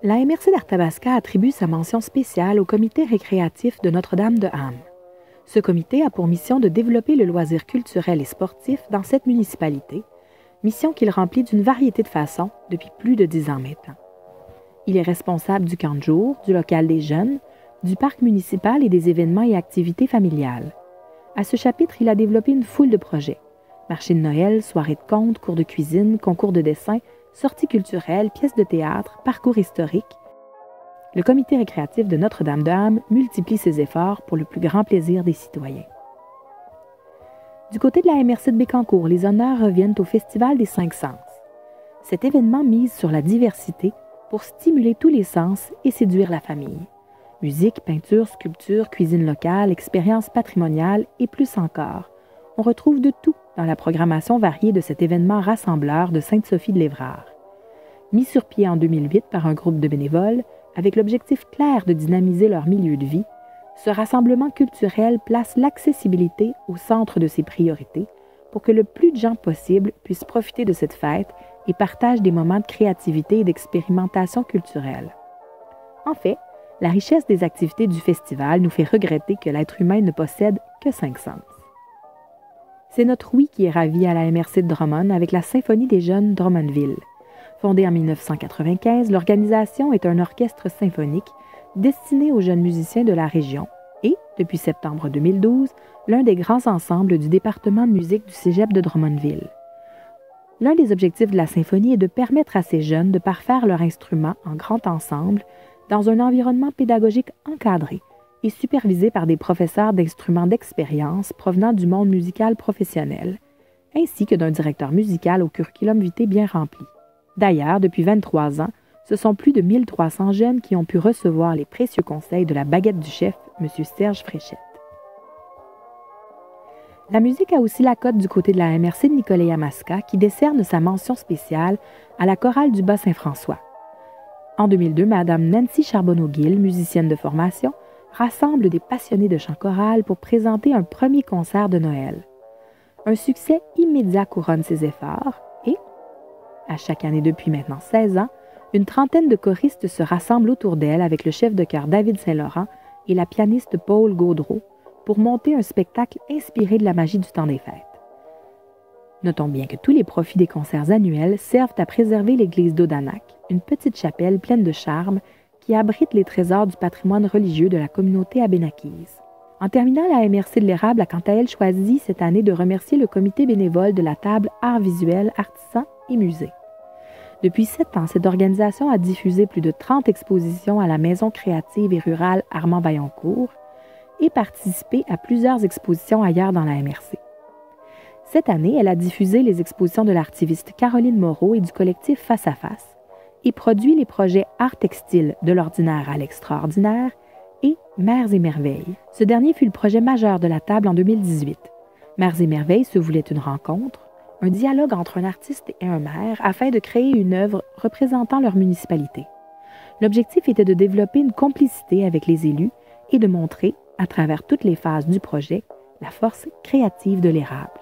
La MRC d'Arthabasca attribue sa mention spéciale au comité récréatif de Notre-Dame-de-Ham. Ce comité a pour mission de développer le loisir culturel et sportif dans cette municipalité, mission qu'il remplit d'une variété de façons depuis plus de 10 ans maintenant. Il est responsable du camp de jour, du local des jeunes, du parc municipal et des événements et activités familiales. À ce chapitre, il a développé une foule de projets. Marché de Noël, soirées de contes, cours de cuisine, concours de dessin, sorties culturelles, pièces de théâtre, parcours historiques. Le comité récréatif de Notre-Dame-de-Ham multiplie ses efforts pour le plus grand plaisir des citoyens. Du côté de la MRC de Bécancour, les honneurs reviennent au Festival des 5 sens. Cet événement mise sur la diversité pour stimuler tous les sens et séduire la famille. Musique, peinture, sculpture, cuisine locale, expériences patrimoniales et plus encore. On retrouve de tout dans la programmation variée de cet événement rassembleur de Sainte-Sophie-de-Lévrard. Mis sur pied en 2008 par un groupe de bénévoles, avec l'objectif clair de dynamiser leur milieu de vie, ce rassemblement culturel place l'accessibilité au centre de ses priorités pour que le plus de gens possible puissent profiter de cette fête et partagent des moments de créativité et d'expérimentation culturelle. En fait, la richesse des activités du festival nous fait regretter que l'être humain ne possède que 5 sens. C'est notre oui qui est ravi à la MRC de Drummond avec la Symphonie des jeunes Drummondville. Fondée en 1995, l'organisation est un orchestre symphonique destiné aux jeunes musiciens de la région et, depuis septembre 2012, l'un des grands ensembles du département de musique du Cégep de Drummondville. L'un des objectifs de la symphonie est de permettre à ces jeunes de parfaire leur instrument en grand ensemble dans un environnement pédagogique encadré et supervisé par des professeurs d'instruments d'expérience provenant du monde musical professionnel, ainsi que d'un directeur musical au curriculum vitae bien rempli. D'ailleurs, depuis 23 ans, ce sont plus de 1300 jeunes qui ont pu recevoir les précieux conseils de la baguette du chef, M. Serge Fréchette. La musique a aussi la cote du côté de la MRC de Nicolet-Yamaska qui décerne sa mention spéciale à la chorale du Bas-Saint-François. En 2002, Mme Nancy Charbonneau-Gill, musicienne de formation, rassemble des passionnés de chant choral pour présenter un premier concert de Noël. Un succès immédiat couronne ses efforts et, à chaque année depuis maintenant 16 ans, une trentaine de choristes se rassemblent autour d'elle avec le chef de chœur David Saint-Laurent et la pianiste Paul Gaudreau pour monter un spectacle inspiré de la magie du temps des fêtes. Notons bien que tous les profits des concerts annuels servent à préserver l'église d'Audanac, une petite chapelle pleine de charme qui abrite les trésors du patrimoine religieux de la communauté abénaquise. En terminant, la MRC de l'Érable a quant à elle choisi cette année de remercier le comité bénévole de la table Arts visuels, artisans et musées. Depuis 7 ans, cette organisation a diffusé plus de 30 expositions à la Maison créative et rurale Armand-Vaillancourt et participé à plusieurs expositions ailleurs dans la MRC. Cette année, elle a diffusé les expositions de l'artiviste Caroline Moreau et du collectif Face à Face et produit les projets Art textile de l'ordinaire à l'extraordinaire et Mères et merveilles. Ce dernier fut le projet majeur de la table en 2018. Mères et merveilles se voulait une rencontre, un dialogue entre un artiste et un maire afin de créer une œuvre représentant leur municipalité. L'objectif était de développer une complicité avec les élus et de montrer, à travers toutes les phases du projet, la force créative de l'érable.